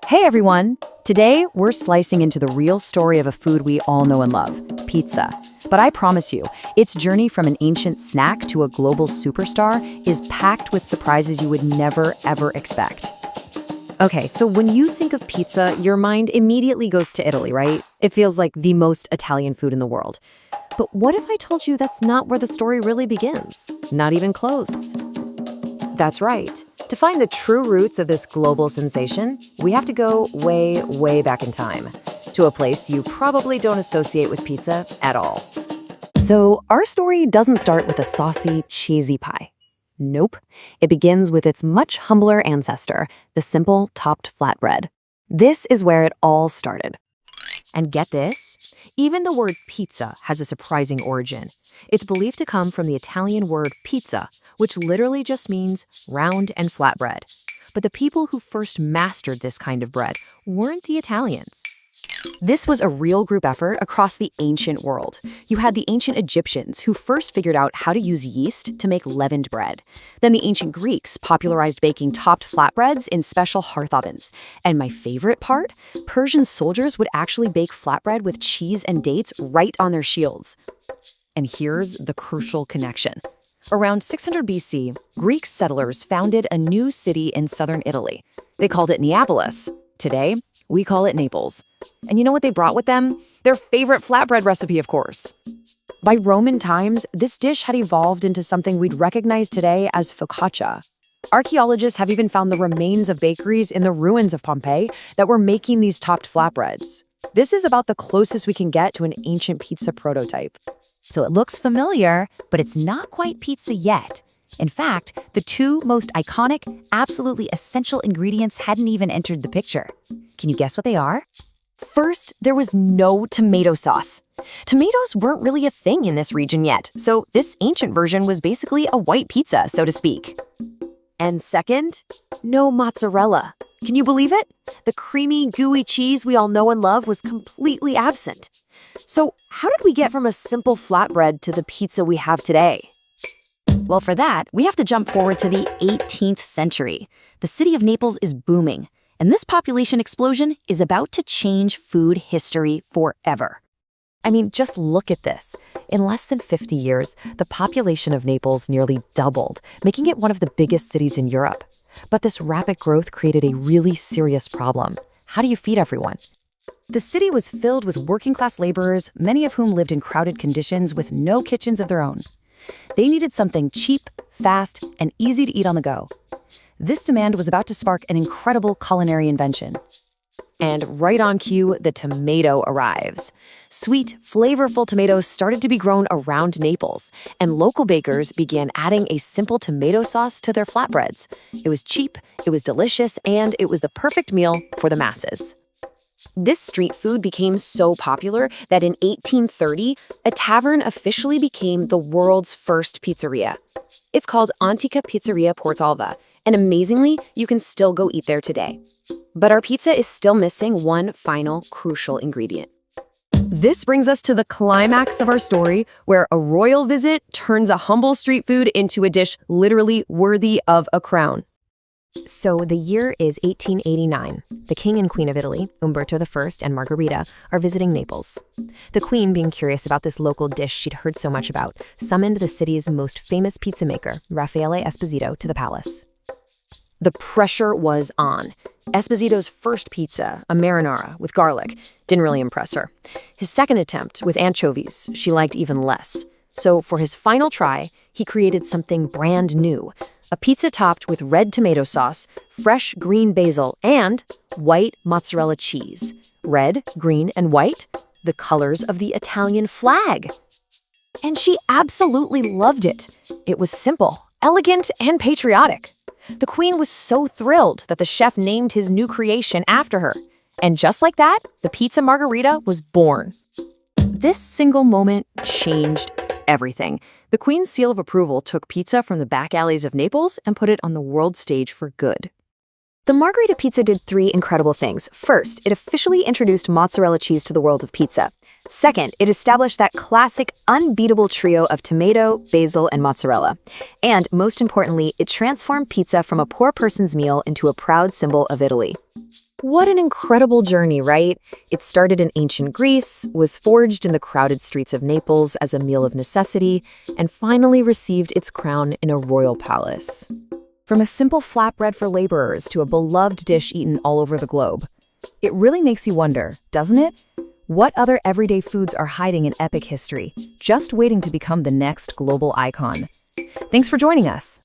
Hey everyone! Today, we're slicing into the real story of a food we all know and love, pizza. But I promise you, its journey from an ancient snack to a global superstar is packed with surprises you would never, ever expect. Okay, so when you think of pizza, your mind immediately goes to Italy, right? It feels like the most Italian food in the world. But what if I told you that's not where the story really begins? Not even close. That's right. To find the true roots of this global sensation, we have to go way, way back in time, to a place you probably don't associate with pizza at all. So our story doesn't start with a saucy, cheesy pie. Nope. It begins with its much humbler ancestor, the simple topped flatbread. This is where it all started. And get this, even the word pizza has a surprising origin. It's believed to come from the Italian word pizza, which literally just means round and flat bread. But the people who first mastered this kind of bread weren't the Italians. This was a real group effort across the ancient world. You had the ancient Egyptians who first figured out how to use yeast to make leavened bread. Then the ancient Greeks popularized baking topped flatbreads in special hearth ovens. And my favorite part, Persian soldiers would actually bake flatbread with cheese and dates right on their shields. And here's the crucial connection. Around 600 BC, Greek settlers founded a new city in southern Italy. They called it Neapolis. Today, we call it Naples. And you know what they brought with them? Their favorite flatbread recipe, of course. By Roman times, this dish had evolved into something we'd recognize today as focaccia. Archaeologists have even found the remains of bakeries in the ruins of Pompeii that were making these topped flatbreads. This is about the closest we can get to an ancient pizza prototype. So it looks familiar, but it's not quite pizza yet. In fact, the two most iconic, absolutely essential ingredients hadn't even entered the picture. Can you guess what they are? First, there was no tomato sauce. Tomatoes weren't really a thing in this region yet, so this ancient version was basically a white pizza, so to speak. And second, no mozzarella. Can you believe it? The creamy, gooey cheese we all know and love was completely absent. So how did we get from a simple flatbread to the pizza we have today? Well, for that, we have to jump forward to the 18th century. The city of Naples is booming, and this population explosion is about to change food history forever. I mean, just look at this. In less than 50 years, the population of Naples nearly doubled, making it one of the biggest cities in Europe. But this rapid growth created a really serious problem. How do you feed everyone? The city was filled with working-class laborers, many of whom lived in crowded conditions with no kitchens of their own. They needed something cheap, fast, and easy to eat on the go. This demand was about to spark an incredible culinary invention. And right on cue, the tomato arrives. Sweet, flavorful tomatoes started to be grown around Naples, and local bakers began adding a simple tomato sauce to their flatbreads. It was cheap, it was delicious, and it was the perfect meal for the masses. This street food became so popular that in 1830, a tavern officially became the world's first pizzeria. It's called Antica Pizzeria Portalva, and amazingly, you can still go eat there today. But our pizza is still missing one final crucial ingredient. This brings us to the climax of our story, where a royal visit turns a humble street food into a dish literally worthy of a crown. So the year is 1889. The king and queen of Italy, Umberto I and Margherita, are visiting Naples. The queen, being curious about this local dish she'd heard so much about, summoned the city's most famous pizza maker, Raffaele Esposito, to the palace. The pressure was on. Esposito's first pizza, a marinara with garlic, didn't really impress her. His second attempt, with anchovies, she liked even less. So for his final try, he created something brand new. A pizza topped with red tomato sauce, fresh green basil, and white mozzarella cheese. Red, green, and white, the colors of the Italian flag. And she absolutely loved it. It was simple, elegant, and patriotic. The queen was so thrilled that the chef named his new creation after her. And just like that, the pizza margherita was born. This single moment changed everything. The Queen's seal of approval took pizza from the back alleys of Naples and put it on the world stage for good. The Margherita pizza did three incredible things. First, it officially introduced mozzarella cheese to the world of pizza. Second, it established that classic, unbeatable trio of tomato, basil, and mozzarella. And most importantly, it transformed pizza from a poor person's meal into a proud symbol of Italy. What an incredible journey, right? It started in ancient Greece, was forged in the crowded streets of Naples as a meal of necessity, and finally received its crown in a royal palace. From a simple flatbread for laborers to a beloved dish eaten all over the globe. It really makes you wonder, doesn't it? What other everyday foods are hiding in epic history, just waiting to become the next global icon? Thanks for joining us.